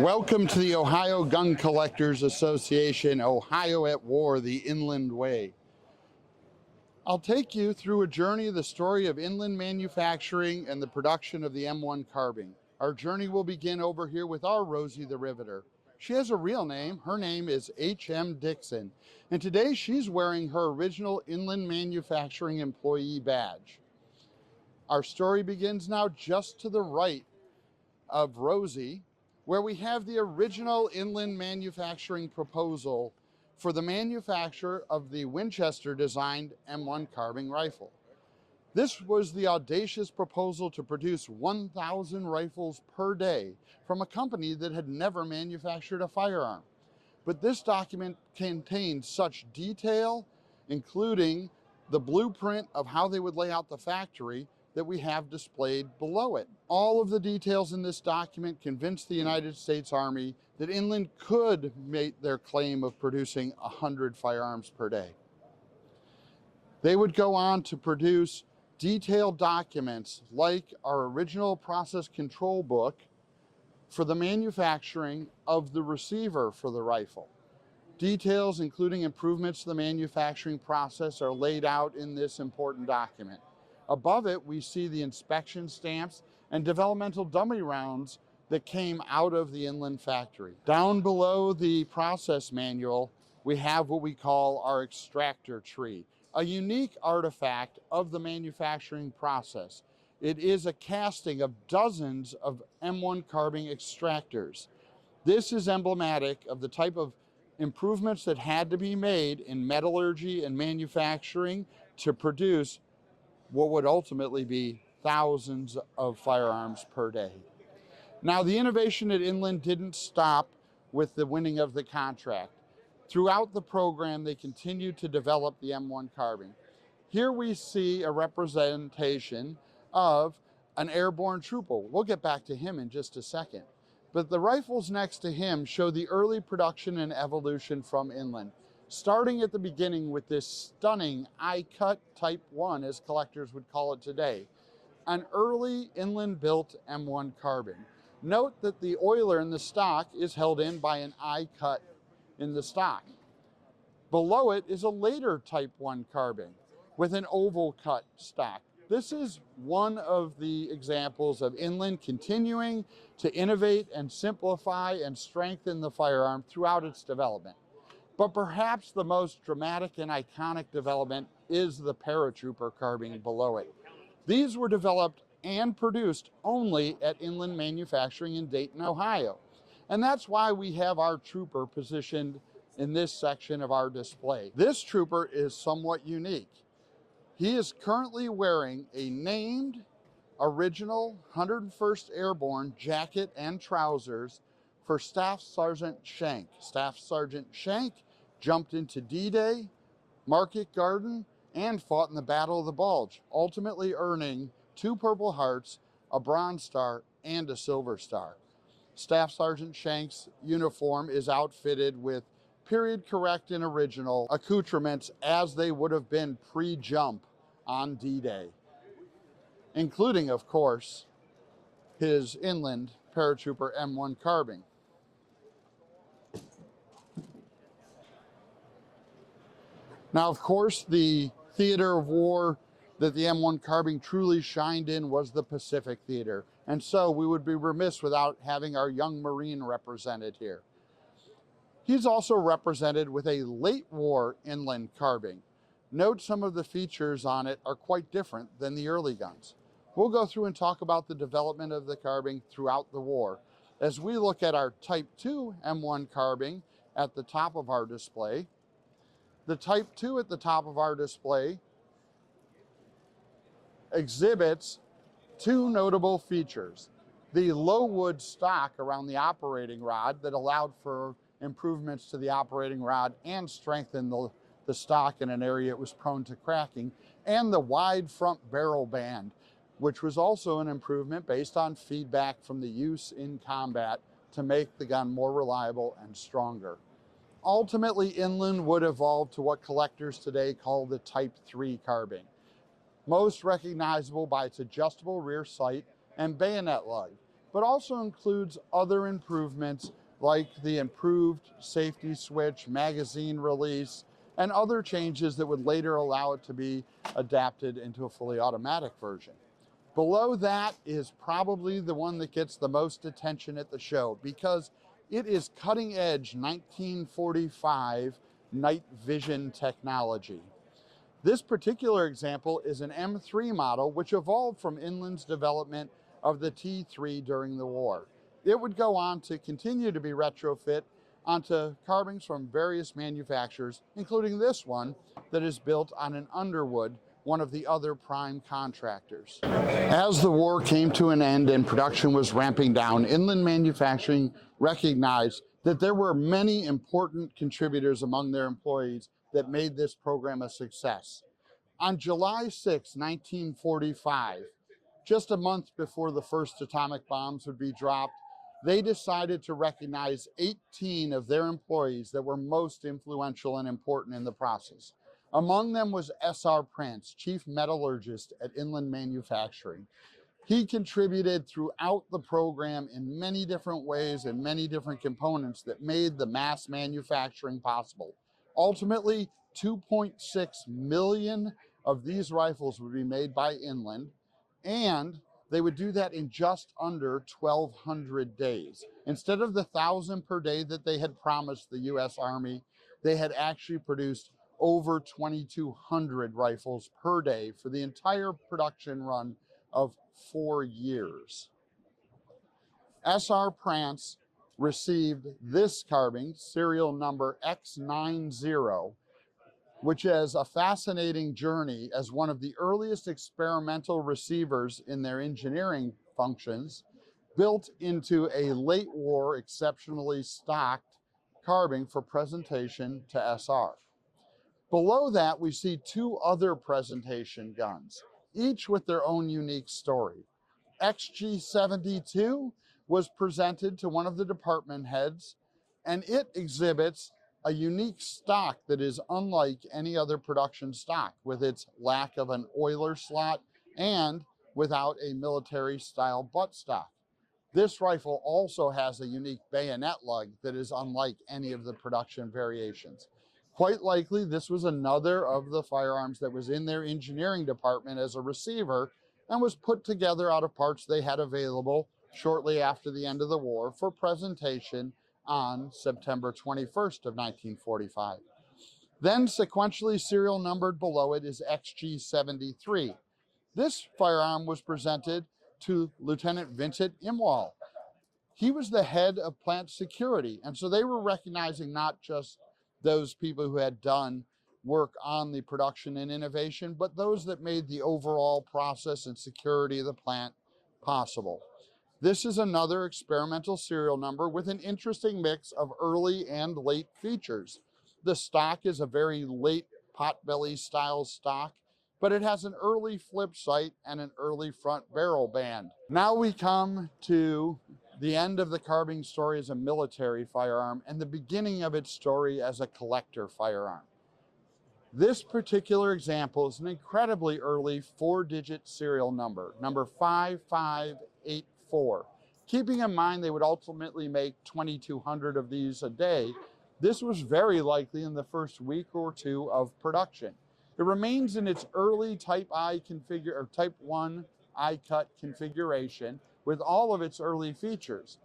Welcome to the Ohio Gun Collectors Association, Ohio at War, the Inland Way. I'll take you through a journey of the story of inland manufacturing and the production of the M1 carbine. Our journey will begin over here with our Rosie the Riveter. She has a real name. Her name is H.M. Dixon, and today she's wearing her original inland manufacturing employee badge. Our story begins now just to the right of Rosie, where we have the original inland manufacturing proposal for the manufacture of the Winchester-designed M1 carbine rifle. This was the audacious proposal to produce 1,000 rifles per day from a company that had never manufactured a firearm. But this document contained such detail, including the blueprint of how they would lay out the factory, that we have displayed below it. All of the details in this document convinced the United States Army that Inland could make their claim of producing 100 firearms per day. They would go on to produce detailed documents like our original process control book for the manufacturing of the receiver for the rifle. Details, including improvements to the manufacturing process, are laid out in this important document. Above it, we see the inspection stamps and developmental dummy rounds that came out of the Inland factory. Down below the process manual, we have what we call our extractor tree, a unique artifact of the manufacturing process. It is a casting of dozens of M1 carbine extractors. This is emblematic of the type of improvements that had to be made in metallurgy and manufacturing to produce what would ultimately be thousands of firearms per day. Now, the innovation at Inland didn't stop with the winning of the contract. Throughout the program, they continued to develop the M1 carbine. Here we see a representation of an airborne trooper. We'll get back to him in just a second. But the rifles next to him show the early production and evolution from Inland, starting at the beginning with this stunning I-cut Type 1, as collectors would call it today, an early Inland-built M1 carbine. Note that the oiler in the stock is held in by an I-cut in the stock. Below it is a later Type 1 carbine with an oval cut stock. This is one of the examples of Inland continuing to innovate and simplify and strengthen the firearm throughout its development. But perhaps the most dramatic and iconic development is the paratrooper carbine below it. These were developed and produced only at Inland Manufacturing in Dayton, Ohio. And that's why we have our trooper positioned in this section of our display. This trooper is somewhat unique. He is currently wearing a named original 101st Airborne jacket and trousers for Staff Sergeant Shank. Staff Sergeant Shank jumped into D-Day, Market Garden, and fought in the Battle of the Bulge, ultimately earning 2 Purple Hearts, a Bronze Star, and a Silver Star. Staff Sergeant Shank's uniform is outfitted with period correct and original accoutrements as they would have been pre-jump on D-Day, including, of course, his Inland paratrooper M1 carbine. Now, of course, the theater of war that the M1 carbine truly shined in was the Pacific Theater. And so we would be remiss without having our young Marine represented here. He's also represented with a late war Inland carbine. Note some of the features on it are quite different than the early guns. We'll go through and talk about the development of the carbine throughout the war as we look at our Type 2 M1 carbine at the top of our display. The Type 2 at the top of our display exhibits 2 notable features. The low wood stock around the operating rod that allowed for improvements to the operating rod and strengthened the stock in an area it was prone to cracking, and the wide front barrel band, which was also an improvement based on feedback from the use in combat to make the gun more reliable and stronger. Ultimately, Inland would evolve to what collectors today call the Type 3 carbine, most recognizable by its adjustable rear sight and bayonet lug. but also includes other improvements like the improved safety switch, magazine release, and other changes that would later allow it to be adapted into a fully automatic version. Below that is probably the one that gets the most attention at the show because it is cutting edge 1945 night vision technology. This particular example is an M3 model which evolved from Inland's development of the T3 during the war. It would go on to continue to be retrofit onto carbines from various manufacturers, including this one that is built on an Underwood, one of the other prime contractors. As the war came to an end and production was ramping down, Inland Manufacturing recognized that there were many important contributors among their employees that made this program a success. On July 6, 1945, just a month before the first atomic bombs would be dropped, they decided to recognize 18 of their employees that were most influential and important in the process. Among them was S.R. Prance, chief metallurgist at Inland Manufacturing. He contributed throughout the program in many different ways and many different components that made the mass manufacturing possible. Ultimately, 2.6 million of these rifles would be made by Inland, and they would do that in just under 1,200 days. Instead of the 1,000 per day that they had promised the US Army, they had actually produced over 2,200 rifles per day for the entire production run of 4 years. S.R. Prance received this carbine, serial number X90, which is a fascinating journey as one of the earliest experimental receivers in their engineering functions, built into a late war exceptionally stocked carbine for presentation to SR. Below that, we see two other presentation guns, each with their own unique story. XG72 was presented to one of the department heads, and it exhibits a unique stock that is unlike any other production stock, with its lack of an oiler slot and without a military-style buttstock. This rifle also has a unique bayonet lug that is unlike any of the production variations. Quite likely, this was another of the firearms that was in their engineering department as a receiver and was put together out of parts they had available shortly after the end of the war for presentation on September 21st of 1945. Then sequentially serial numbered below it is XG73. This firearm was presented to Lieutenant Vincent Imwal. He was the head of plant security, and so they were recognizing not just those people who had done work on the production and innovation, but those that made the overall process and security of the plant possible. This is another experimental serial number with an interesting mix of early and late features. The stock is a very late potbelly style stock, but it has an early flip sight and an early front barrel band. Now we come to the end of the carbine story as a military firearm and the beginning of its story as a collector firearm. This particular example is an incredibly early 4-digit serial number, number 5584. Keeping in mind they would ultimately make 2,200 of these a day, this was very likely in the first week or two of production. It remains in its early Type 1 I-cut configuration with all of its early features.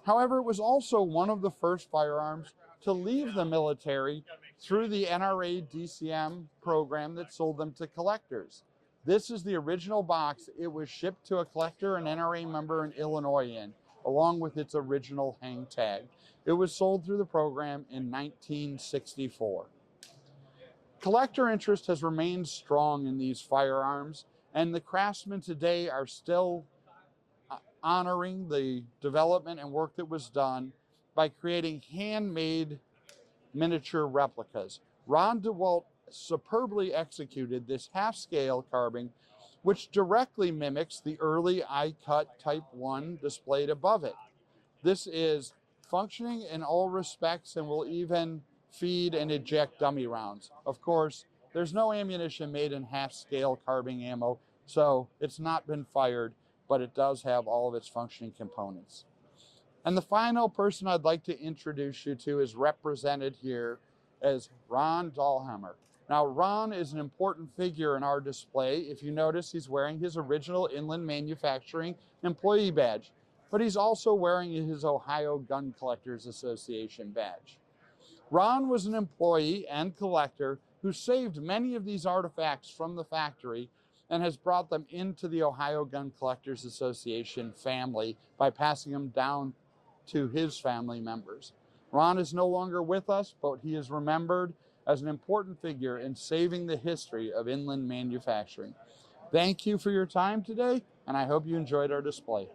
However, it was also one of the first firearms to leave the military through the NRA DCM program that sold them to collectors. This is the original box it was shipped to a collector, an NRA member in Illinois in, along with its original hang tag. It was sold through the program in 1964. Collector interest has remained strong in these firearms, and the craftsmen today are still honoring the development and work that was done by creating handmade miniature replicas. Ron DeWalt superbly executed this half-scale carbine, which directly mimics the early I-cut Type 1 displayed above it. This is functioning in all respects and will even feed and eject dummy rounds. Of course, there's no ammunition made in half-scale carbine ammo, so it's not been fired, but it does have all of its functioning components. And the final person I'd like to introduce you to is represented here as Ron Dahlhammer. Now, Ron is an important figure in our display. If you notice, he's wearing his original Inland Manufacturing employee badge, but he's also wearing his Ohio Gun Collectors Association badge. Ron was an employee and collector who saved many of these artifacts from the factory and has brought them into the Ohio Gun Collectors Association family by passing them down to his family members. Ron is no longer with us, but he is remembered as an important figure in saving the history of inland manufacturing. Thank you for your time today, and I hope you enjoyed our display.